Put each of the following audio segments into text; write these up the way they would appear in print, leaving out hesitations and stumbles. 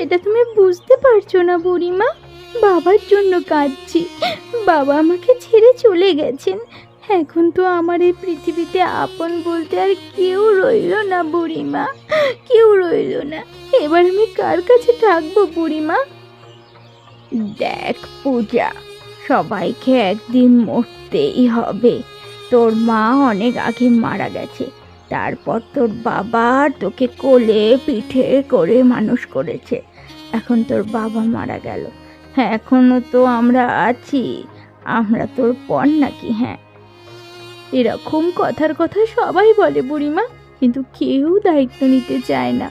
সেটা তুমি বুঝতে পারছো না বুড়িমা। বাবার জন্য কাঁদছি। বাবা আমাকে ছেড়ে চলে গেছেন। এখন তো আমার এই পৃথিবীতে আপন বলতে আর কেউ রইলো না বুড়িমা, কেউ রইলো না। এবার আমি কার কাছে থাকবো বুড়িমা? দেখ পূজা, সবাইকে একদিন মরতেই হবে। তোর মা অনেক আগে মারা গেছে, তারপর তোর বাবা তোকে কোলে পিঠে করে মানুষ করেছে। এখন তোর বাবা মারা গেল, হ্যাঁ এখনো তো আমরা আছি। আমরা তোর পর নাকি? হ্যাঁ, এরকম কথার কথা সবাই বলে বুড়িমা, কিন্তু কেউ দায়িত্ব নিতে চায় না।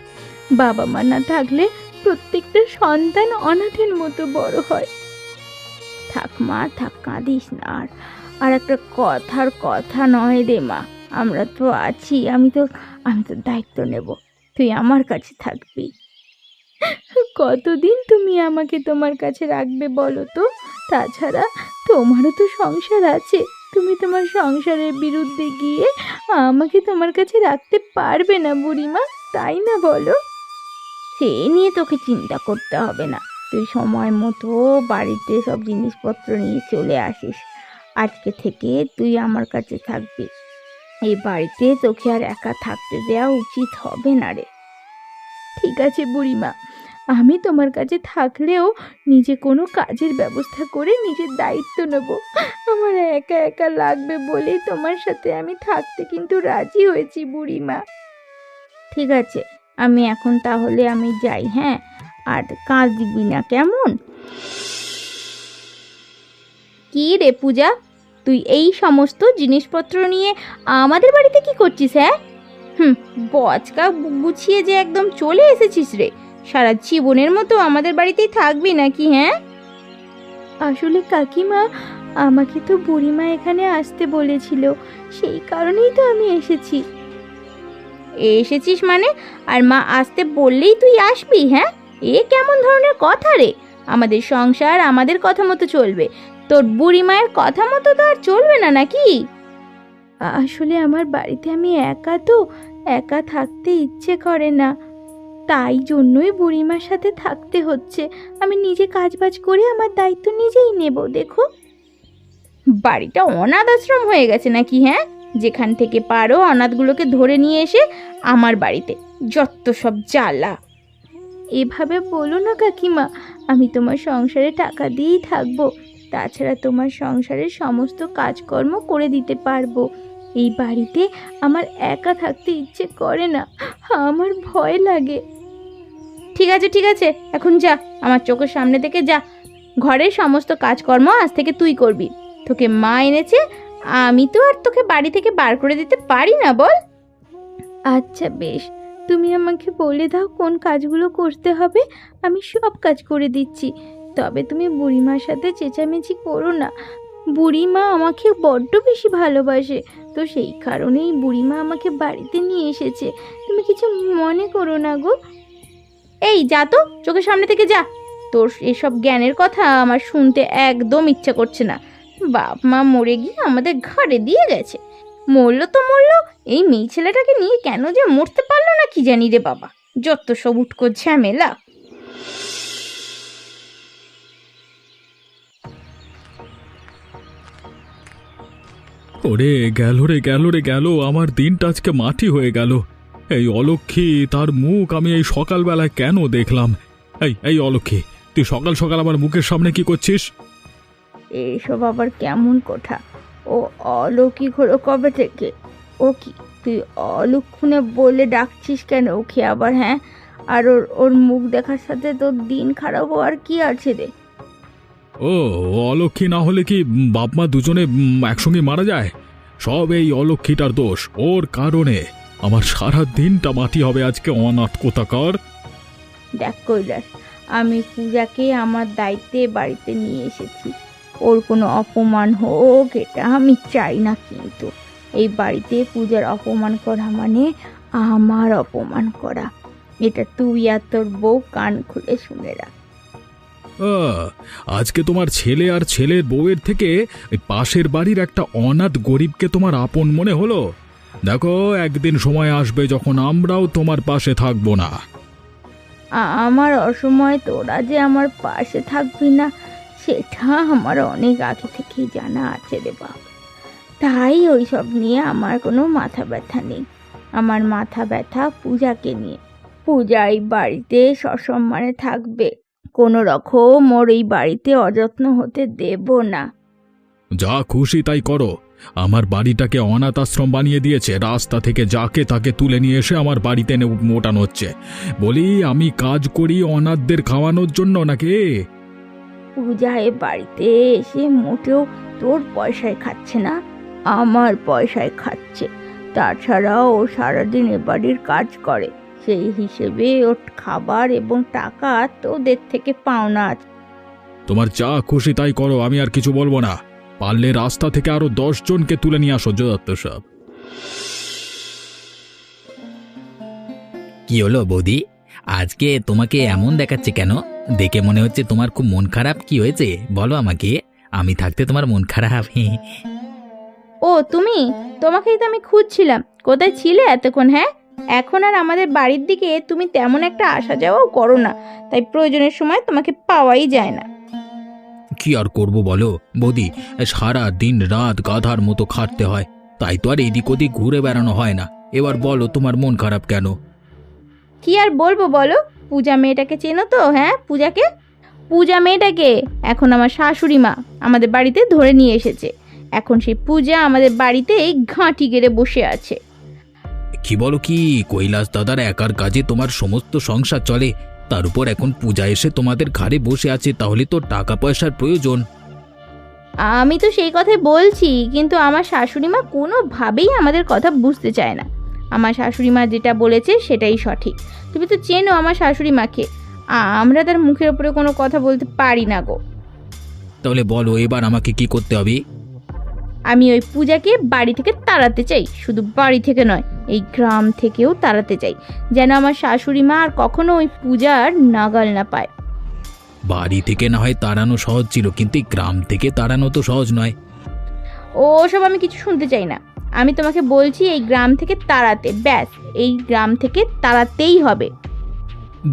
বাবা মা না থাকলে প্রত্যেকটা সন্তান অনাথের মতো বড় হয়। থাক মা থাক, কাঁদিস না। আর একটা কথার কথা নয় রে মা, আমরা তো আছি। আমি তো দায়িত্ব নেব। তুই আমার কাছে থাকবি। কতদিন তুমি আমাকে তোমার কাছে রাখবে বলো তো? তাছাড়া তোমারও তো সংসার আছে। তুমি তোমার সংসারের বিরুদ্ধে গিয়ে আমাকে তোমার কাছে রাখতে পারবে না বুড়িমা, তাই না বলো? সে নিয়ে তোকে চিন্তা করতে হবে না। তুই সময় মতো বাড়িতে সব জিনিসপত্র নিয়ে চলে আসিস। আজকে থেকে তুই আমার কাছে থাকবি। এই বাড়িতে তোকে আর একা থাকতে দেওয়া উচিত হবে না রে। ঠিক আছে বুড়িমা, আমি তোমার কাছে থাকলেও নিজে কোনো কাজের ব্যবস্থা করে নিজের দায়িত্ব নেব। আমার একা একা লাগবে বলেই তোমার সাথে আমি থাকতে কিন্তু রাজি হয়েছি বুড়িমা। ঠিক আছে, আমি এখন তাহলে আমি যাই। হ্যাঁ, আর কাজ দিবি না কেমন? কি রে পূজা, তুই এই সমস্ত জিনিসপত্র নিয়ে আমাদের বাড়িতে কি করছিস? হ্যাঁ, বচকা গুছিয়ে যে একদম চলে এসেছিস রে। সারা জীবনের মতো আমাদের বাড়িতেই থাকবি নাকি? হ্যাঁ, আসলে কাকিমা, আমাকে তো বুড়িমা এখানে আসতে বলেছিল, সেই কারণেই তো আমি এসেছি। এসেছিস মানে? আর মা আসতে বললেই তুই আসবি? হ্যাঁ, এ কেমন ধরনের কথা রে? আমাদের সংসার আমাদের কথা মতো চলবে, তোর বুড়ি মায়ের কথা মতো তো আর চলবে না নাকি? আসলে আমার বাড়িতে আমি একা, তো একা থাকতে ইচ্ছে করে না, তাই জন্যই বুড়িমার সাথে থাকতে হচ্ছে। আমি নিজে কাজবাজ করে আমার দায়িত্ব নিজেই নেব। দেখো, বাড়িটা অনাথ আশ্রম হয়ে গেছে নাকি? হ্যাঁ, যেখান থেকে পারো অনাথগুলোকে ধরে নিয়ে এসে আমার বাড়িতে যত সব জ্বালা। এভাবে বলো না কাকিমা, আমি তোমার সংসারে টাকা দিয়েই থাকবো। তাছাড়া তোমার সংসারের সমস্ত কাজকর্ম করে দিতে পারবো। এই বাড়িতে আমার একা থাকতে ইচ্ছে করে না, আমার ভয় লাগে। ঠিক আছে ঠিক আছে, এখন যা, আমার চোখের সামনে থেকে যা। ঘরের সমস্ত কাজকর্ম আজ থেকে তুই করবি। তোকে মা এনেছে, আমি তো আর তোকে বাড়ি থেকে বার করে দিতে পারি না, বল? আচ্ছা বেশ, তুমি আমাকে বলে দাও কোন কাজগুলো করতে হবে, আমি সব কাজ করে দিচ্ছি। তবে তুমি বুড়িমার সাথে চেঁচামেচি করো না। বুড়িমা আমাকে বড্ড বেশি ভালোবাসে, তো সেই কারণেই বুড়িমা আমাকে বাড়িতে নিয়ে এসেছে। তুমি কিছু মনে করো না গো। এই যা তো, চোখের সামনে থেকে যা। তোর এসব জ্ঞানের কথা আমার শুনতে একদম ইচ্ছা করছে না। বাপ মা মরে গিয়ে আমাদের ঘাড়ে দিয়ে গেছে। মরলো তো মরলো, এই মেয়ে ছেলেটাকে নিয়ে কেন যে মরতে পারলো না কি জানি রে বাবা, যত সব উটকো ঝামেলা। ওরে গেল রে গেল রে গেল, আমার দিনটা আজকে মাটি হয়ে গেল। এই অলক্ষী, তার মুখ আমি এই সকালবেলায় কেন দেখলাম? এই এই অলক্ষী, তুই সকাল সকাল আমার মুখের সামনে কি করছিস? এসব আবার কেমন কথা? ও অলৌকিক হলো কবে থেকে? ও কি, তুই অলক্ষণে বলে ডাকছিস কেন ওকে আবার? হ্যাঁ, আর ওর ওর মুখ দেখার সাথে তোর দিন খারাপ হওয়ার কি আছে রে? ও, অলক্ষী না হলে কি বাপ মা দুজনে একসঙ্গে মারা যায়? সব এই অলক্ষীটার দোষ। ওর কারণে আমার সারা দিনটা মাটি হবে আজকে, অনাথ কোথাকার। দেখ কৈলাস, আমি পূজাকে আমার দায়িত্বে বাড়িতে নিয়ে এসেছি। ওর কোনো অপমান হোক এটা আমি চাই না, কিন্তু এই বাড়িতে পূজার অপমান করা মানে আমার অপমান করা। এটা তুই আর তোর বউ কান খুলে শুনে রাখ। আজকে তোমার ছেলে আর ছেলের বউয়ের থেকে ওই পাশের বাড়ির একটা অনাথ গরিবকে তোমার আপন মনে হলো? দেখো, একদিন সময় আসবে যখন আমরাও তোমার পাশে থাকবো না। আমার অসময়ে তোরা যে আমার পাশে থাকবি না সেটা আমার অনেক আগে থেকেই জানা আছে রে বাপ। তাই ওই সব নিয়ে আমার কোনো মাথা ব্যথা নেই। আমার মাথা ব্যথা পূজাকে নিয়ে। পূজা এই বাড়িতে সসম্মানে থাকবে, কোনো রকম ওর এই বাড়িতে অযত্ন হতে দেব না। যা খুশি তাই করো। আমার বাড়িটাকে অনাথ আশ্রম বানিয়ে দিয়েছে, রাস্তা থেকে যাকে তাকে তুলে নিয়ে এসে আমার বাড়িতে এনে মোটানো হচ্ছে। বলি আমি কাজ করি অনাথদের খাওয়ানোর জন্য নাকি? পূজা এ বাড়িতে এসে মোটেও তোর পয়সায় খাচ্ছে না, আমার পয়সায় খাচ্ছে। তাছাড়া ও সারাদিন এ বাড়ির কাজ করে, সেই হিসেবে ওর খাবার এবং টাকা তোদের থেকে পাওনা আছে। তোমার যা খুশি তাই করো, আমি আর কিছু বলবো না। পারলে রাস্তা থেকে আরো 10 জনকে তুলে নিয়ে আসো। যত সব। কি হলো বৌদি, আজকে তোমাকে এমন দেখাচ্ছে কেন? দেখে মনে হচ্ছে তোমার খুব মন খারাপ। কি হয়েছে বলো আমাকে, আমি থাকতে তোমার মন খারাপ? ও তুমি, তোমাকেই তো আমি খুঁজছিলাম। কোথায় ছিলে এতক্ষণ? হ্যাঁ, এখন আর আমাদের বাড়ির দিকে তুমি তেমন একটা আসা যাওয়াও করো না, তাই প্রয়োজনের সময় তোমাকে পাওয়াই যায় না। কি আর করব বলো বৌদি, সারা দিন রাত গাধার মতো খাটতে হয়, তাই তো আর এদিক ওদিক ঘুরে বেড়ানো হয় না। এবার বলো তোমার মন খারাপ কেন? কি আর বলবো বলো, পূজা মেয়েটাকে চেনো তো? হ্যাঁ, পূজাকে, পূজা মেয়েটাকে এখন আমার শাশুড়ি মা আমাদের বাড়িতে ধরে নিয়ে এসেছে। এখন সেই পূজা আমাদের বাড়িতেই ঘাঁটি গেড়ে বসে আছে। কি বলো কি, কৈলাস দাদার একার কাজে তোমার সমস্ত সংসার চলে, তার উপর এখন পূজা এসে তোমাদের ঘাড়ে বসে আছে, তাহলে তো টাকা পয়সার প্রয়োজন। আমি তো সেই কথাই বলছি, কিন্তু আমার শাশুড়ি মা কোনোভাবেই আমাদের কথা বুঝতে চায় না। আমার শাশুড়ি মা যেটা বলেছে সেটাই সঠিক। তুমি তো চেনো আমার শাশুড়ি মাকে, আমরা তার মুখের উপরে কোনো কথা বলতে পারি না গো। তাহলে বলো এবার আমাকে কি করতে হবে? আমি ওই পূজাকে বাড়ি থেকে তাড়াতে চাই, শুধু বাড়ি থেকে নয়, এই গ্রাম থেকেও তাড়াতে চাই, যেন আমার শাশুড়ি মা আর কখনো ওই পূজার নাগাল না পায়। বাড়ি থেকে না হয় তাড়ানো সহজ ছিল, কিন্তু এই গ্রাম থেকে তাড়ানো তো সহজ নয়। ওসব আমি কিছু শুনতে চাই না। আমি তোমাকে বলছি এই গ্রাম থেকে তাড়াতে, ব্যাস, এই গ্রাম থেকে তাড়াতেই হবে।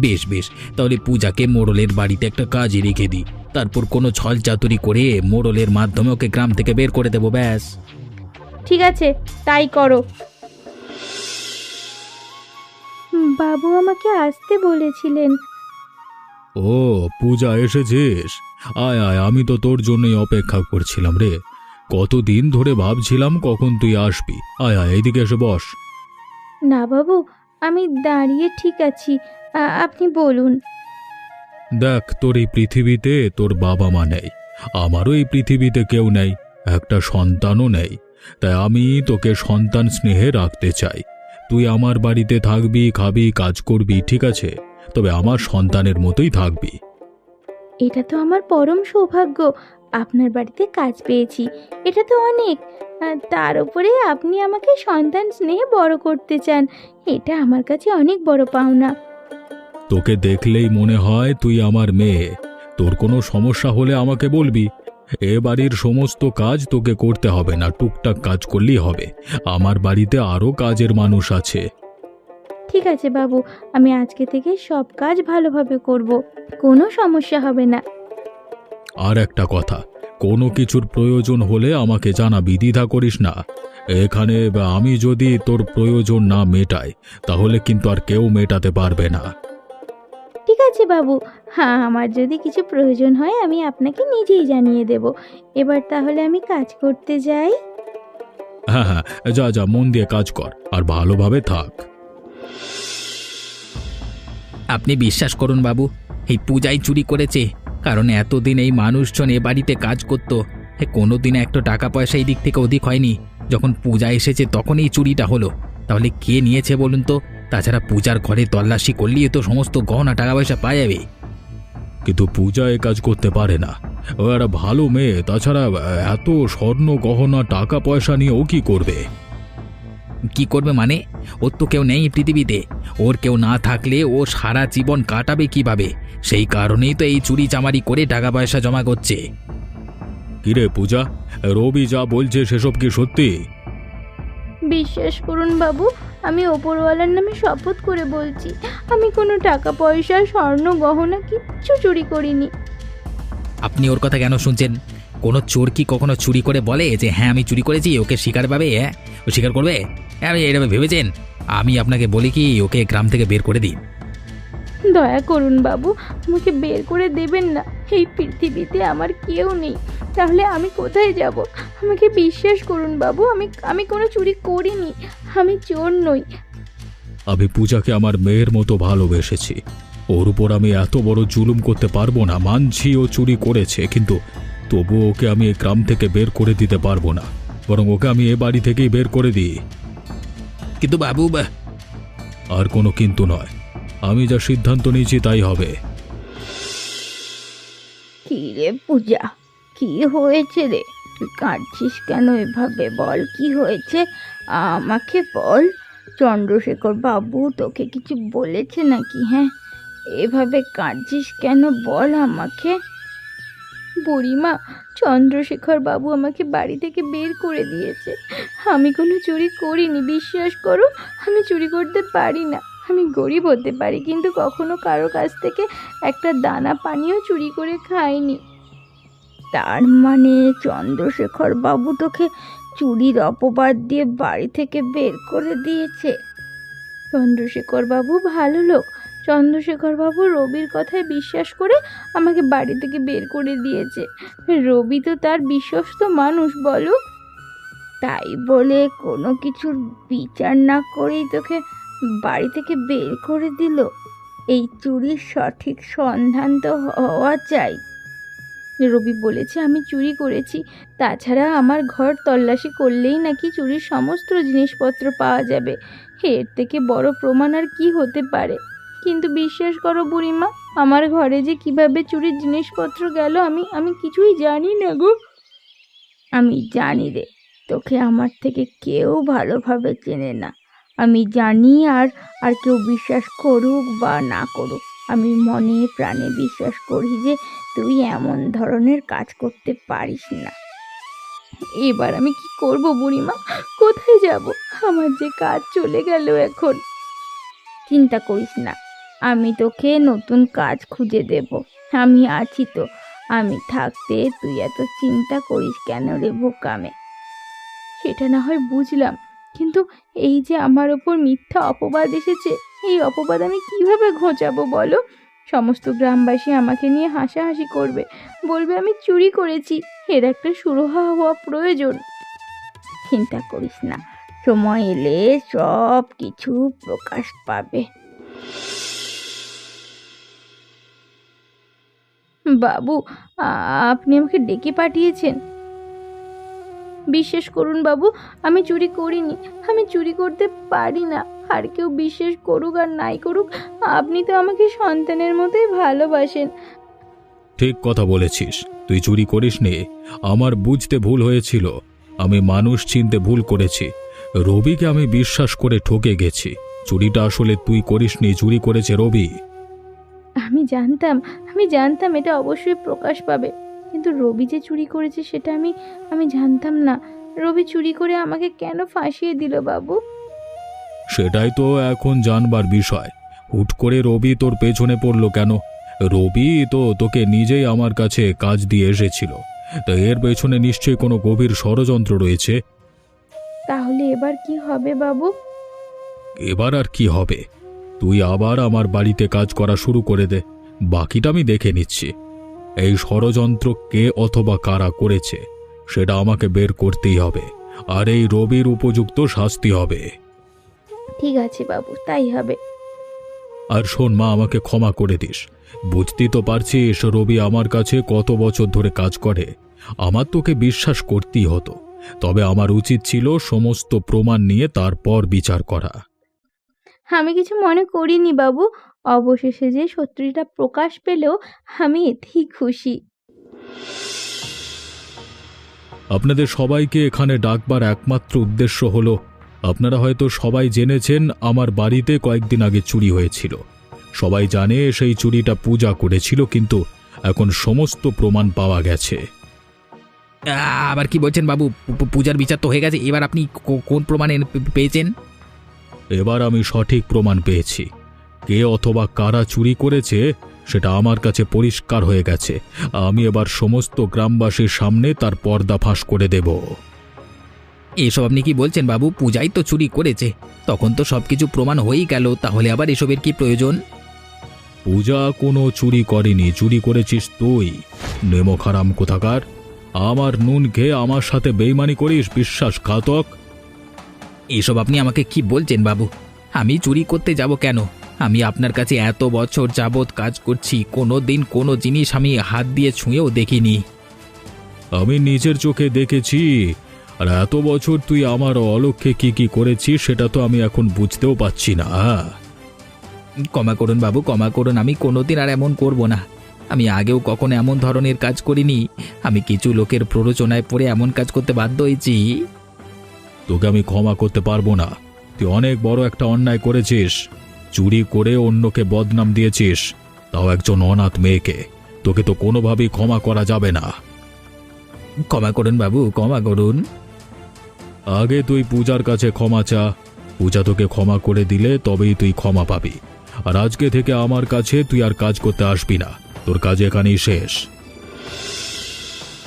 বেশ বেশ, তাহলে পূজাকে মোড়লের বাড়িতে একটা কাজে রেখে দিই, তারপর কোনো ছল চাতুরি করে মোড়লের মাধ্যমে ওকে গ্রাম থেকে বের করে দেবো, ব্যাস। ঠিক আছে, তাই করো। বাবু আমাকে আসতে বলেছিলেন। ও পূজা, এসেছিস? আয় আয়, আমি তো তোর জন্যই অপেক্ষা করছিলাম রে। কতদিন ধরে ভাবছিলাম কখন তুই আসবি। আয় আয়, এদিকে এসে বস। না বাবু, আমি দাঁড়িয়ে ঠিক আছি, আপনি বলুন। দেখ, তোর এই পৃথিবীতে তোর বাবা মা নেই, আমারও এই পৃথিবীতে কেউ নেই, একটা সন্তানও নেই। তাই আমি তোকে সন্তান স্নেহে রাখতে চাই। তুই আমার বাড়িতে থাকবি, খাবি, কাজ করবি, ঠিক আছে? তবে আমার সন্তানের মতোই থাকবি। এটা তো আমার পরম সৌভাগ্য, আপনার বাড়িতে কাজ পেয়েছি, এটা তো অনেক। তার উপরে আপনি আমাকে সন্তান স্নেহে বড় করতে চান, এটা আমার কাছে অনেক বড় পাওনা। তোকে দেখলেই মনে হয় তুই আমার মেয়ে। তোর কোনো সমস্যা হলে আমাকে বলবি। এ বাড়ির সমস্ত কাজ তোকে করতে হবে না, টুকটাক কাজ করলেই হবে। আমার বাড়িতে আরও কাজের মানুষ আছে। ঠিক আছে বাবু, আমি আজকে থেকে সব কাজ ভালোভাবে করব, কোনো সমস্যা হবে না। আর একটা কথা, কোনো কিছুর প্রয়োজন হলে আমাকে জানাবি, দ্বিধা করিস না। এখানে আমি যদি তোর প্রয়োজন না মেটাই, তাহলে কিন্তু আর কেউ মেটাতে পারবে না। ঠিক আছে বাবু, হ্যাঁ, আমার যদি কিছু প্রয়োজন হয় আমি আপনাকে নিজেই জানিয়ে দেব। এবার তাহলে আমি কাজ করতে যাই। হ্যাঁ হ্যাঁ, যা যা, মন দিয়ে কাজ কর আর ভালোভাবে থাক। আপনি বিশ্বাস করুন বাবু, এই পূজাই চুরি করেছে, কারণ এতদিন এই মানুষজন এ বাড়িতে কাজ করত, কোনোদিন একটা টাকা পয়সা এই দিক থেকে অধিক হয়নি। যখন পূজা এসেছে তখন এই চুরিটা হলো। তাহলে কে নিয়েছে বলুন তো? তাছাড়া পূজার ঘরে তল্লাশি করলেই তো সমস্ত গহনা টাকা পয়সা পাওয়া যাবে। কিন্তু পূজা এ কাজ করতে পারে না, ও একটা ভালো মেয়ে। তাছাড়া এত স্বর্ণ গহনা টাকা পয়সা নিয়ে ও কি করবে? কি করবে মানে? ওর তো কেউ নেই পৃথিবীতে, ওর কেউ না থাকলে ও সারা জীবন কাটাবে কিভাবে? সেই কারণেই তো এই চুরি চামারি করে টাকা পয়সা জমা করছে। কিরে পূজা, রবি যা বলছে সেসব কি সত্যি? বিশ্বাস করুন বাবু, আমি ওপরওয়ালার নামে শপথ করে বলছি, আমি কোনো টাকা পয়সা স্বর্ণ গহনা কিচ্ছু চুরি করিনি। আপনি ওর কথা কেন শুনছেন? কোনো চোর কি কখনো চুরি করে বলে যে হ্যাঁ আমি চুরি করেছি? ওকে স্বীকার পাবে? হ্যাঁ, ও স্বীকার করবে? আপনি এভাবে ভেবেছেন? আমি আপনাকে বলি কি, ওকে গ্রাম থেকে বের করে দিন। দয়া করুন বাবু, আমাকে বের করে দেবেন না। এই পৃথিবীতে আমার কেউ নেই, তাহলে আমি কোথায় যাব? আমাকে বিশ্বাস করুন বাবু, আমি কোনো চুরি করিনি, আমি চোর নই। আমি পূজাকে আমার মেয়ের মতো ভালোবেসেছি, ওর উপর আমি এত বড় জুলুম করতে পারবো না। মানছি ও চুরি করেছে, কিন্তু তবু ওকে আমি এই গ্রাম থেকে বের করে দিতে পারবো না, বরং ওকে আমি এ বাড়ি থেকেই বের করে দিই। কিন্তু বাবু আর কোনো কিন্তু নয়, আমি যা সিদ্ধান্ত নিয়েছি তাই হবে। কি রে পূজা, কি হয়েছে রে? তুই কাঁদছিস কেন এভাবে? বল কি হয়েছে, আমাকে বল। চন্দ্রশেখর বাবু তোকে কিছু বলেছে নাকি? হ্যাঁ, এভাবে কাঁদছিস কেন বল আমাকে। বুড়িমা, চন্দ্রশেখর বাবু আমাকে বাড়ি থেকে বের করে দিয়েছে। আমি কোনো চুরি করিনি, বিশ্বাস করো, আমি চুরি করতে পারি না। আমি গরিব হতে পারি, কিন্তু কখনো কারো কাছ থেকে একটা দানা পানিও চুরি করে খাইনি। তার মানে চন্দ্রশেখর বাবু তোকে চুরির অপবাদ দিয়ে বাড়ি থেকে বের করে দিয়েছে? চন্দ্রশেখর বাবু ভালো লোক। চন্দ্রশেখর বাবু রবির কথায় বিশ্বাস করে আমাকে বাড়ি থেকে বের করে দিয়েছে। রবি তো তার বিশ্বস্ত মানুষ, বলো। তাই বলে কোনো কিছুর বিচার না করেই তোকে বাড়ি থেকে বের করে দিল? এই চুরির সঠিক সন্ধান তো হওয়া চাই। রবি বলেছে আমি চুরি করেছি, তাছাড়া আমার ঘর তল্লাশি করলেই নাকি চুরির সমস্ত জিনিসপত্র পাওয়া যাবে। এর থেকে বড় প্রমাণ আর কি হতে পারে? কিন্তু বিশ্বাস করো বুড়িমা, আমার ঘরে যে কিভাবে চুরির জিনিসপত্র গেল আমি কিছুই জানি না গো। আমি জানি রে, তোকে আমার থেকে কেউ ভালোভাবে চেনে না। আমি জানি, আর আর কেউ বিশ্বাস করুক বা না করুক, আমি মনে প্রাণে বিশ্বাস করি যে তুই এমন ধরনের কাজ করতে পারিস না। এবার আমি কি করব বুড়িমা? কোথায় যাব? আমার যে কাজ চলে গেল এখন। চিন্তা করিস না, আমি তোকে নতুন কাজ খুঁজে দেব। আমি আছি তো, আমি থাকতে তুই এত চিন্তা করিস কেন রে বোকামে? সেটা না হয় বুঝলাম, কিন্তু এই যে আমার ওপর মিথ্যা অপবাদ এসেছে, এই অপবাদ আমি কিভাবে ঘোচাবো বলো? সমস্ত গ্রামবাসী আমাকে নিয়ে হাসাহাসি করবে, বলবে আমি চুরি করেছি। এর একটা সুরাহা হওয়া প্রয়োজন। চিন্তা করিস না, সময় এলে সব কিছু প্রকাশ পাবে। বাবু, আপনি আমাকে ডেকে পাঠিয়েছেন? বিশ্বাস করুন বাবু, আমি চুরি করিনি, আমি চুরি করতে পারি না। আর কেউ বিশ্বাস করুক আর নাই করুক, আপনি তো আমাকে সন্তানের মতোই ভালোবাসেন। ঠিক কথা বলেছিস, তুই চুরি করিসনি। আমার বুঝতে ভুল হয়েছিল, আমি মানুষ চিনতে ভুল করেছি। রবিকে আমি বিশ্বাস করে ঠকে গেছি। চুরিটা আসলে তুই করিসনি, চুরি করেছে রবি। আমি জানতাম এটা অবশ্যই প্রকাশ পাবে, কিন্তু রবি যে চুরি করেছে সেটা আমি জানতাম না। রবি চুরি করে আমাকে কেন ফাঁসিয়ে দিল বাবু? সেটাই তো এখন জানবার বিষয়। হুট করে রবি তোর পেছনে পড়লো কেন? রবি তো তোকে নিজেই আমার কাছে কাজ দিয়ে এসেছিল, তা এর পেছনে নিশ্চয়ই কোনো গভীর ষড়যন্ত্র রয়েছে। তাহলে এবার কি হবে বাবু? এবার আর কি হবে, তুই আবার আমার বাড়িতে কাজ করা শুরু করে দে, বাকিটা আমি দেখে নিচ্ছি। এই ষড়যন্ত্র কে অথবা কারা করেছে সেটা আমাকে বের করতেই হবে, আর এই রবির উপযুক্ত শাস্তি হবে। ঠিক আছে বাবু, তাই হবে। আর শোন মা, আমাকে ক্ষমা করে দিস। বুঝতেই তো পারছিস রবি আমার কাছে কত বছর ধরে কাজ করে। আমার তোকে বিশ্বাস করতেই হতো, তবে আমার উচিত ছিল সমস্ত প্রমাণ নিয়ে তারপর বিচার করা। আমি কিছু মনে করিনি বাবু, অবশেষে যে সত্যিটা প্রকাশ পেলেও আমি এতেই খুশি। আপনাদের সবাইকে এখানে ডাকবার একমাত্র উদ্দেশ্য হলো, আপনারা হয়তো সবাই জেনেছেন আমার বাড়িতে কয়েকদিন আগে চুরি হয়েছিল। সবাই জানে সেই চুরিটা পূজা করেছিল, কিন্তু এখন সমস্ত প্রমাণ পাওয়া গেছে। আবার কি বলছেন বাবু? পূজার বিচার তো হয়ে গেছে, এবার আপনি কোন প্রমাণে পেয়েছেন? এবার আমি সঠিক প্রমাণ পেয়েছি। কে অথবা কারা চুরি করেছে সেটা আমার কাছে পরিষ্কার হয়ে গেছে। আমি এবার সমস্ত গ্রামবাসীর সামনে তার পর্দাফাঁস করে দেব। এসব আপনি কি বলছেন বাবু? পূজাই তো চুরি করেছে, তখন তো সবকিছু প্রমাণ হয়েই গেল, তাহলে আবার এসবের কি প্রয়োজন? পূজা কোনো চুরি করেনি, চুরি করেছিস তুই। নেমো খারাম কোথাকার! আমার নুন খেয়ে আমার সাথে বেইমানি করিস, বিশ্বাসঘাতক! এসব আপনি আমাকে কি বলছেন বাবু? আমি চুরি করতে যাব কেন? আমি আপনার কাছে এত বছর যাবৎ কাজ করছি, কোনো দিন কোনো জিনিস আমি হাত দিয়ে ছুঁয়েও দেখিনি। আমি নিজের চোখে দেখেছি। আর এত বছর তুই আমার অলক্ষ্যে কি কি করেছিস সেটা তো আমি এখন বুঝতেও পারছি না। ক্ষমা করুন বাবু, ক্ষমা করুন, আমি কোনোদিন আর এমন করব না। আমি আগেও কখনো এমন ধরনের কাজ করিনি। আমি কিছু লোকের প্ররোচনায় পড়ে এমন কাজ করতে বাধ্য হয়েছি। তোকে আমি ক্ষমা করতে পারবো না। তুই অনেক বড় একটা অন্যায় করেছিস। চুরি করে অন্যকে বদনাম দিয়েছিস, তাও একজন অনাথ মেয়েকে। তোকে তো কোনোভাবেই ক্ষমা করা যাবে না। ক্ষমা করুন বাবু, ক্ষমা করুন। আগে তুই পূজার কাছে ক্ষমা চা। পূজা তোকে ক্ষমা করে দিলে তবেই তুই ক্ষমা পাবি। আর আজকে থেকে আমার কাছে তুই আর কাজ করতে আসবি না। তোর কাজ এখানেই শেষ।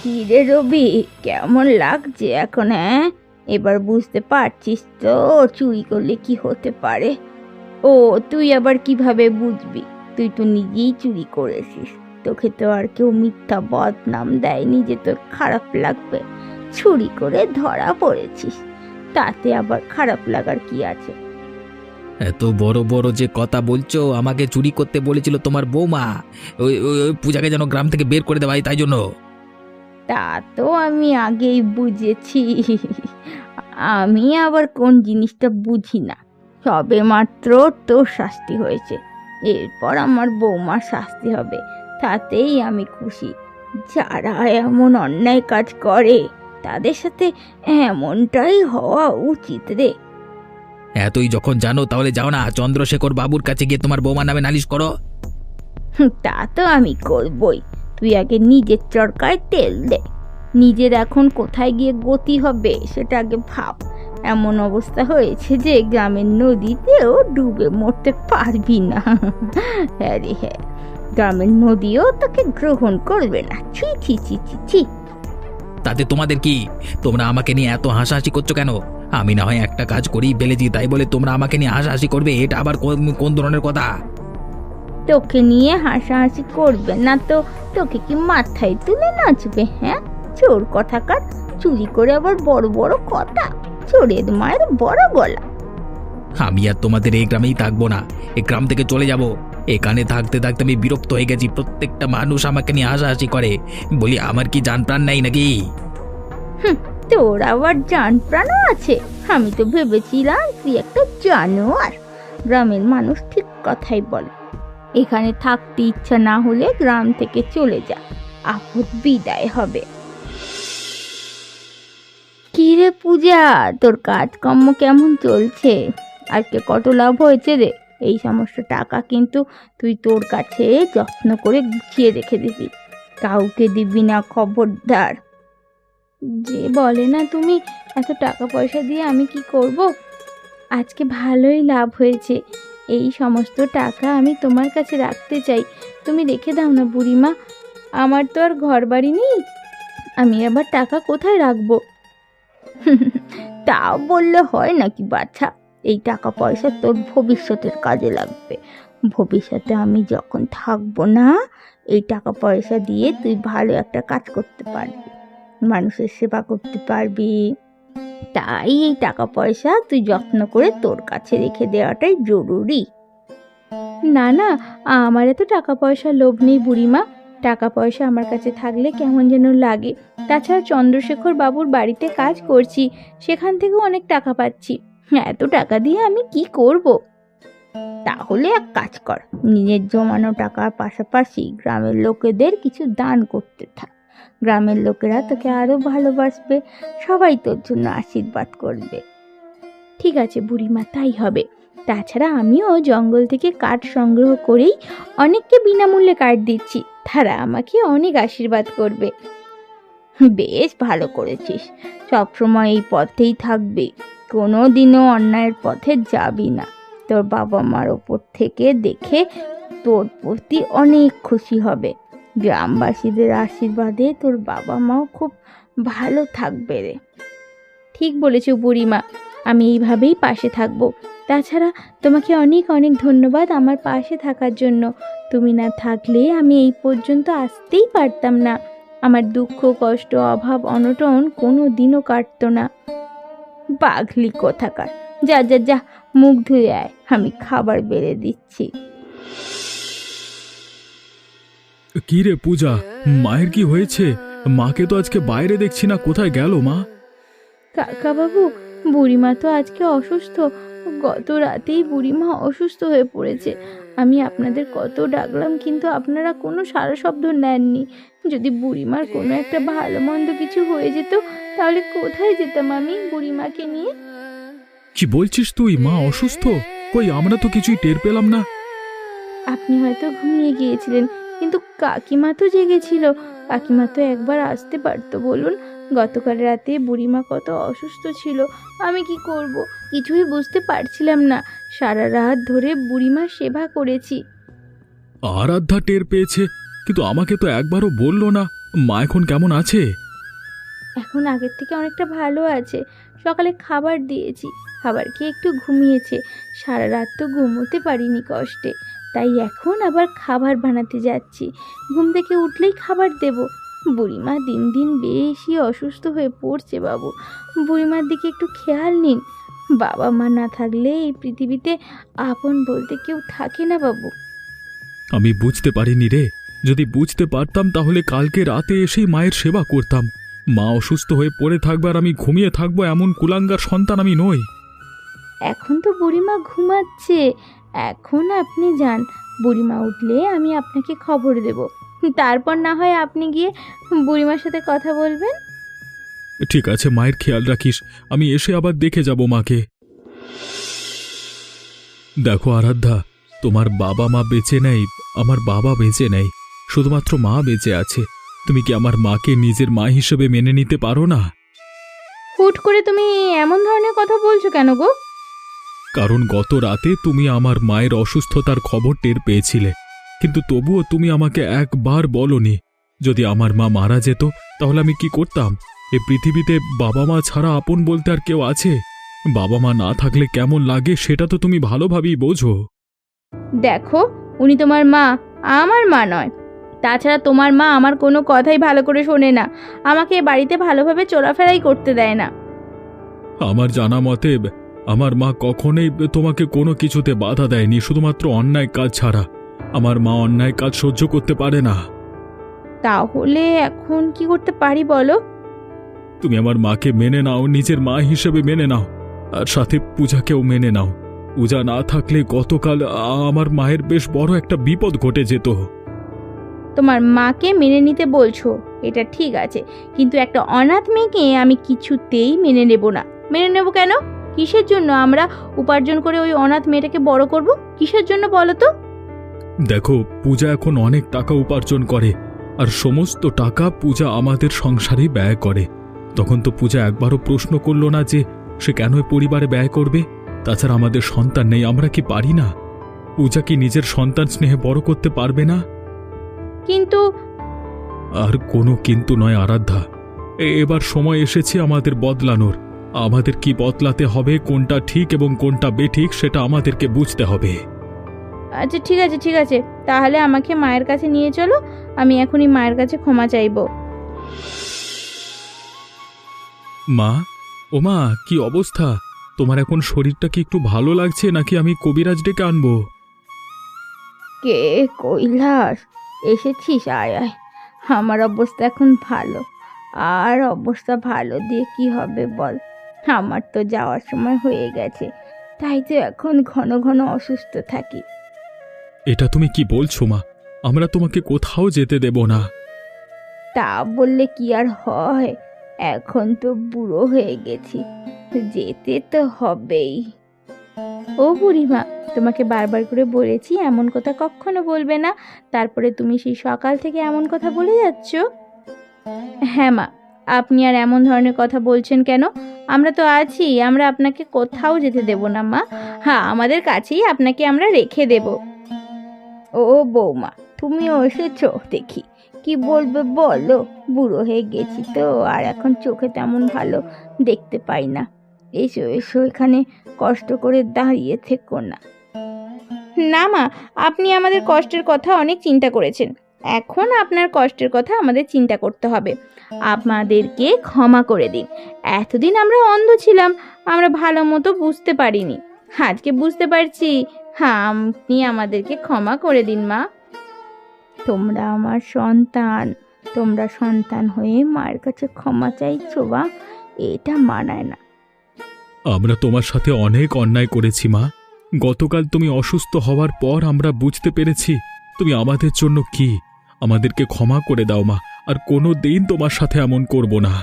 কি রে রবি, কেমন লাগছে এখন? হ্যাঁ, এবার বুঝতে পারছিস তো চুরি করলে কি হতে পারে? ও, তুই আবার কিভাবে বুঝবি? তুই তো নিজেই চুরি করেছিস। তোকে তো আর কেউ মিথ্যা বদনাম দেয়নি যে তোর খারাপ লাগবে। চুরি করে ধরা পড়েছিস, তাতে আবার খারাপ লাগার কি আছে? এত বড় বড় যে কথা বলছো, আমাকে চুরি করতে বলেছিল তোমার বৌমা। ওই পূজাকে যেন গ্রাম থেকে বের করে দেওয়া হয়, তাই জন্য। তা তো আমি আগেই বুঝেছি। আমি আবার কোন জিনিসটা বুঝি না। সবে মাত্র তোর শাস্তি হয়েছে, এরপর আমার বৌমার শাস্তি হবে, তাতেই আমি খুশি। যারা এমন অন্যায় কাজ করে তাদের সাথে এমনটাই হওয়া উচিত রে। এতই যখন জানো তাহলে যাও না, চন্দ্রশেখর বাবুর কাছে গিয়ে তোমার বৌমা নামে নালিশ করো। তা তো আমি করবই। তুই আগে নিজের চরকায় তেল দে। নিজের এখন কোথায় গিয়ে গতি হবে সেটা আগে ভাব। এমন অবস্থা হয়েছে যে গ্রামের নদীতেও ডুবে মরতে পারবি না। হ্যাঁ রে হ্যাঁ, গ্রামের নদীও তোকে গ্রহণ করবে না। ছি ছি ছি ছি ছি। তাতে তোমাদের কি? তোমরা আমাকে নিয়ে এত হাসাহাসি করছো কেন? আমি না হয় একটা কাজ করেই ফেলেছি, তাই বলে তোমরা আমাকে নিয়ে হাসাহাসি করবে? এটা আবার কোন ধরনের কথা? তোকে নিয়ে হাসাহাসি করবে না তো তোকে কি মাথায় তুলে নাচবে? হ্যাঁ, চোর কথাকার, চুরি করে আবার বড় বড় কথা। চোরের মায়ের বড় গলা। আমি আর তোমাদের এই গ্রামেই থাকবো না, এই গ্রাম থেকে চলে যাব। এখানে থাকতে থাকতে আমি বিরক্ত হয়ে গেছি। প্রত্যেকটা মানুষ আমাকে নিয়ে হাসাহাসি করে। বলি, আমার কি জান প্রাণ নাই নাকি? তোর আবার জান প্রাণও আছে? আমি তো ভেবেছিলাম তুই একটা জানোয়ার। গ্রামের মানুষ ঠিক কথাই বলে। এখানে থাকতে ইচ্ছা না হলে গ্রাম থেকে চলে যা, আপদ বিদায় হবে। কি রে পূজা, তোর কাজকর্ম কেমন চলছে? আজকে কত লাভ হয়েছে রে? এই সমস্ত টাকা কিন্তু তুই তোর কাছে যত্ন করে গুছিয়ে রেখে দিবি, কাউকে দিবি না, খবরদার। যে বলে না তুমি, এত টাকা পয়সা দিয়ে আমি কি করব? আজকে ভালোই লাভ হয়েছে। এই সমস্ত টাকা আমি তোমার কাছে রাখতে চাই, তুমি রেখে দাও না বুড়িমা। আমার তো আর ঘর বাড়ি নেই, আমি আবার টাকা কোথায় রাখবো? তাও বললে হয় নাকি বাছা? এই টাকা পয়সা তোর ভবিষ্যতের কাজে লাগবে। ভবিষ্যতে আমি যখন থাকবো না, এই টাকা পয়সা দিয়ে তুই ভালো একটা কাজ করতে পারবি, মানুষের সেবা করতে পারবি। তাই এই টাকা পয়সা তুই যত্ন করে তোর কাছে রেখে দেওয়াটাই জরুরি। না না, আমার এত টাকা পয়সা লোভ নেই বুড়িমা। টাকা পয়সা আমার কাছে থাকলে কেমন যেন লাগে। তাছাড়া চন্দ্রশেখর বাবুর বাড়িতে কাজ করছি, সেখান থেকেও অনেক টাকা পাচ্ছি। এত টাকা দিয়ে আমি কি করব? তাহলে এক কাজ কর, নিজের জমানো টাকার পাশাপাশি গ্রামের লোকেদের কিছু দান করতে থাক। গ্রামের লোকেরা তোকে আরো ভালোবাসবে, সবাই তোর জন্য আশীর্বাদ করবে। ঠিক আছে বুড়িমা, তাই হবে। তাছাড়া আমিও জঙ্গল থেকে কাঠ সংগ্রহ করেই অনেককে বিনামূল্যে কাঠ দিচ্ছি, তারা আমাকে অনেক আশীর্বাদ করবে। বেশ ভালো করেছিস, সবসময় এই পথেই থাকবে। কোনো দিনও অন্যায়ের পথে যাবি না। তোর বাবা মার ওপর থেকে দেখে তোর প্রতি অনেক খুশি হবে। গ্রামবাসীদের আশীর্বাদে তোর বাবা মাও খুব ভালো থাকবে রে। ঠিক বলেছো বুড়িমা, আমি এইভাবেই পাশে থাকবো। তাছাড়া তোমাকে অনেক অনেক ধন্যবাদ আমার পাশে থাকার জন্য। তুমি না থাকলে আমি এই পর্যন্ত আসতেই পারতাম না। আমার দুঃখ কষ্ট অভাব অনটন কোনো দিনও কাটতো না। পাগলি কোথাকার, যা যা যা, মুখ ধুয়ে আয়, আমি খাবার বেড়ে দিচ্ছি। কি রে পূজা, মায়ের কি হয়েছে? মাকে তো আজকে বাইরে দেখছি না, কোথায় গেল মা? কাকা বাবু, বুড়িমা তো আজকে অসুস্থ। গত রাতেই বুড়িমা অসুস্থ হয়ে পড়েছে। আমি আপনাদের কত ডাকলাম, কিন্তু আপনারা কোনো সাড়া শব্দ নেননি। যদি বুড়িমার কোনো একটা ভালো মন্দ কিছু হয়ে যেত, তাহলে কোথায় যেতাম আমি বুড়িমাকে নিয়ে? কি বলছিস তুই? মা অসুস্থ? কই, আমরা তো কিছুই টের পেলাম না। আপনি হয়তো ঘুমিয়ে গিয়েছিলেন, কিন্তু কাকিমা তো জেগেছিল। কাকিমা তো একবার আসতে পারতো বলুন? গতকাল রাতে বুড়িমা কত অসুস্থ ছিল। আমি কি করব কিছুই বুঝতে পারছিলাম না। সারা রাত ধরে বুড়িমার সেবা করেছি। আরাধ্যা টের পেয়েছে, কিন্তু আমাকে তো একবারও বললো না। মা এখন কেমন আছে? এখন আগের থেকে অনেকটা ভালো আছে। সকালে খাবার দিয়েছি, খাবার খেয়ে একটু ঘুমিয়েছে। সারা রাত তো ঘুমোতে পারিনি কষ্টে, তাই এখন আবার খাবার বানাতে যাচ্ছি। ঘুম থেকে উঠলেই খাবার দেব। বুড়িমা দিন দিন বেশি অসুস্থ হয়ে পড়ছে বাবু। বুড়িমার দিকে একটু খেয়াল নিন। বাবা মা না থাকলে এই পৃথিবীতে আপন বলতে কেউ থাকে না বাবু। আমি বুঝতে পারিনি রে। যদি বুঝতে পারতাম তাহলে কালকে রাতে এসেই মায়ের সেবা করতাম। মা অসুস্থ হয়ে পড়ে থাকবে আর আমি ঘুমিয়ে থাকবো, এমন কুলাঙ্গার সন্তান আমি নই। এখন তো বুড়িমা ঘুমাচ্ছে। এখন আপনি যান, বুড়িমা উঠলে আমি আপনাকে খবর দেব। তারপর না হয় আপনি গিয়ে বুড়িমার সাথে কথা বলবেন। ঠিক আছে, মায়ের খেয়াল রাখিস। আমি এসে আবার দেখে যাব মাকে। দেখো আরাধ্যা, তোমার বাবা মা বেঁচে নেই, আমার বাবা বেঁচে নেই, শুধুমাত্র মা বেঁচে আছে। তুমি কি আমার মাকে নিজের মা হিসেবে মেনে নিতে পারো না? হুট করে তুমি এমন ধরনের কথা বলছো কেন গো? কারণ গত রাতে তুমি আমার মায়ের অসুস্থতার খবর টের পেয়েছিলে, কিন্তু তবুও তুমি আমাকে একবার বলনি। যদি আমার মা মারা যেত তাহলে আমি কি করতাম? এ পৃথিবীতে বাবা মা ছাড়া আপন বলতে আর কেউ আছে? বাবা মা না থাকলে কেমন লাগে সেটা তো তুমি ভালোভাবেই বোঝো। দেখো, উনি তোমার মা, আমার মা নয়। তাছাড়া তোমার মা আমার কোনো কথাই ভালো করে শোনে না, আমাকে এ বাড়িতে ভালোভাবে চলাফেরাই করতে দেয় না। আমার জানা মতে আমার মা কখনোই তোমাকে কোনো কিছুতে বাধা দেয়নি, শুধুমাত্র অন্যায় কাজ ছাড়া। আমার মা অন্যায় কাজ সহ্য করতে পারে না। তাহলে এখন কি করতে পারি বলো? তুমি আমার মাকে মেনে নাও, নিজের মা হিসেবে মেনে নাও, আর সাথে পূজাকেও মেনে নাও। পূজা না থাকলে গতকাল আমার মায়ের বেশ বড় একটা বিপদ ঘটে যেত। তোমার মাকে মেনে নিতে বলছো, এটা ঠিক আছে, কিন্তু একটা অনাথ মেয়েকে আমি কিছুতেই মেনে নেব না। মেনে নেব কেন? কিসের জন্য আমরা উপার্জন করে ওই অনাথ মেয়েটাকে বড় করব? কিসের জন্য বলো তো? দেখো, পূজা এখন অনেক টাকা উপার্জন করে, আর সমস্ত টাকা পূজা আমাদের সংসারেই ব্যয় করে। তখন তো পূজা একবারও প্রশ্ন করলো না যে সে কেন পরিবারে ব্যয় করবে। তাছাড়া আমাদের সন্তান নেই, আমরা কি পারি না? পূজা কি নিজের সন্তান স্নেহে বড় করতে পারবে না? কিন্তু আর কোনো কিন্তু নয় আরাধ্যা, এবার সময় এসেছে আমাদের বদলানোর। আমাদের কি বদলাতে হবে, কোনটা ঠিক এবং কোনটা বেঠিক সেটা আমাদেরকে বুঝতে হবে। আচ্ছা ঠিক আছে, ঠিক আছে, তাহলে আমাকে মায়ের কাছে নিয়ে চলো। আমি এখনই মায়ের কাছে ক্ষমা চাইবো। মা, ও মা, কি অবস্থা? তোমার এখন শরীরটা কি একটু ভালো লাগছে, নাকি আমি কবিরাজ ডেকে আনবো? কে? কৈলাস, এসেছিস? আয় আয়। আমার অবস্থা এখন ভালো। আর অবস্থা ভালো দিয়ে কি হবে বল? আমার তো যাওয়ার সময় হয়ে গেছে, তাই তো এখন ঘন ঘন অসুস্থ থাকি। এটা তুমি কি বলছো মা? আমরা তোমাকে কোথাও যেতে দেব না। তা বললে কি আর হয়? এখন তো বুড়ো হয়ে গেছি, যেতে তো হবেই। ও বুড়িমা, তোমাকে বারবার করে বলেছি এমন কথা কখনো বলবে না, তারপরে তুমি সেই সকাল থেকে এমন কথা বলে যাচ্ছ। হ্যাঁ মা, আপনি আর এমন ধরনের কথা বলছেন কেন? আমরা তো আছি, আমরা আপনাকে কোথাও যেতে দেব না মা। হ্যাঁ, আমাদের কাছেই আপনাকে আমরা রেখে দেব। ও বৌমা, তুমিও এসেছো দেখি, কি বলবে বলো? বুড়ো হয়ে গেছি তো, আর এখন চোখে তেমন ভালো দেখতে পাই না। এসো এসো, এখানে কষ্ট করে দাঁড়িয়ে থেকো না। না মা, আপনি আমাদের কষ্টের কথা অনেক চিন্তা করেছেন, এখন আপনার কষ্টের কথা আমাদের চিন্তা করতে হবে। আমাদেরকে ক্ষমা করে দিন। এতদিন আমরা অন্ধ ছিলাম, আমরা ভালো মতো বুঝতে পারিনি, আজকে বুঝতে পারছি। হ্যাঁ, আপনি আমাদেরকে ক্ষমা করে দিন মা। তোমরা আমার সন্তান, তোমরা সন্তান হয়ে মায়ের কাছে ক্ষমা চাইছো বা? এটা মানায় না। আমরা তোমার সাথে অনেক অন্যায় করেছি মা। গতকাল তুমি অসুস্থ হওয়ার পর আমরা বুঝতে পেরেছি তুমি আমাদের জন্য কি। আমাদেরকে ক্ষমা করে দাও মা, আর কোনো দিন তোমার সাথে এমন করব না।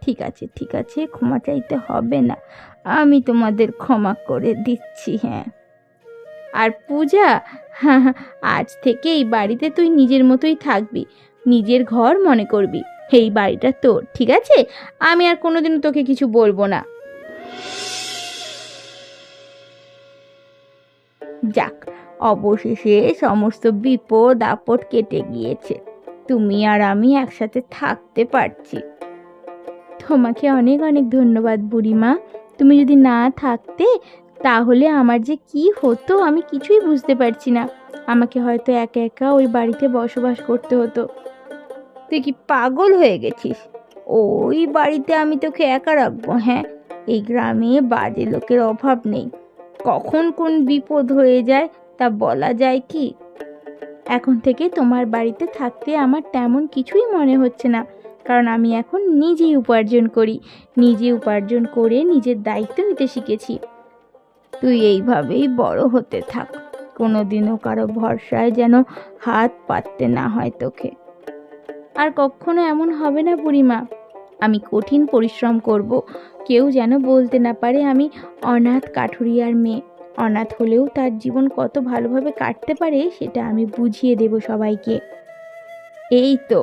ঠিক আছে ঠিক আছে, ক্ষমা চাইতে হবে না, আমি তোমাদের ক্ষমা করে দিচ্ছি। হ্যাঁ, আর পূজা, হ্যাঁ, আজ থেকে এই বাড়িতে তুই নিজের মতোই থাকবি, নিজের ঘর মনে করবি। এই বাড়িটা তোর, ঠিক আছে? আমি আর কোনোদিনও তোকে কিছু বলবো না। যাক, অবশেষে সমস্ত বিপদ আপদ কেটে গিয়েছে, তুমি আর আমি একসাথে থাকতে পারছি। তোমাকে অনেক অনেক ধন্যবাদ বুড়িমা। তুমি যদি না থাকতে তাহলে আমার যে কি হতো আমি কিছুই বুঝতে পারছি না। আমাকে হয়তো একা একা ওই বাড়িতে বসবাস করতে হতো। তুই কি পাগল হয়ে গেছিস? ওই বাড়িতে আমি তোকে একা রাখবো? হ্যাঁ, এই গ্রামে বাজে লোকের অভাব নেই, কখন কোন বিপদ হয়ে যায় তা বলা যায় কি? এখন থেকে তোমার বাড়িতে থাকতে আমার তেমন কিছুই মনে হচ্ছে না, কারণ আমি এখন নিজেই উপার্জন করি, নিজে উপার্জন করে নিজের দায়িত্ব নিতে শিখেছি। তুই এইভাবেই বড় হতে থাক, কোনোদিনও কারো ভরসায় যেন হাত পাততে না হয় তোকে। আর কখনো এমন হবে না বুড়িমা। আমি কঠিন পরিশ্রম করব, কেউ যেন বলতে না পারে আমি অনাথ কাঠুরিয়ার মেয়ে। অনাথ হলেও তার জীবন কত ভালোভাবে কাটতে পারে সেটা আমি বুঝিয়ে দেব সবাইকে। এই তো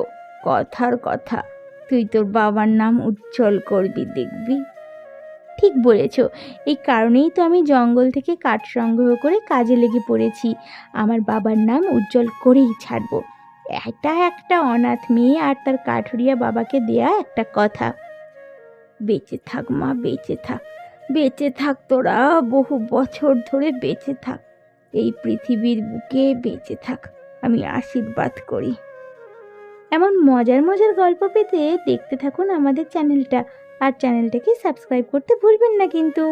কথার কথা, তুই তোর বাবার নাম উজ্জ্বল করবি, দেখবি। ঠিক বলেছ, এই কারণেই তো আমি জঙ্গল থেকে কাঠ সংগ্রহ করে কাজে লেগে পড়েছি। আমার বাবার নাম উজ্জ্বল করেই ছাড়বো। এটা একটা অনাথ মেয়ে আর তার কাঠুরিয়া বাবাকে দেয়া একটা কথা। বেঁচে থাক মা, বেঁচে থাক, বেঁচে থাক, তোরা বহু বছর ধরে বেঁচে থাক, এই পৃথিবীর বুকে বেঁচে থাক, আমি আশীর্বাদ করি। এমন মজার মজার গল্প পেতে দেখতে থাকুন আমাদের চ্যানেলটা, আর চ্যানেলটাকে সাবস্ক্রাইব করতে ভুলবেন না কিন্তু।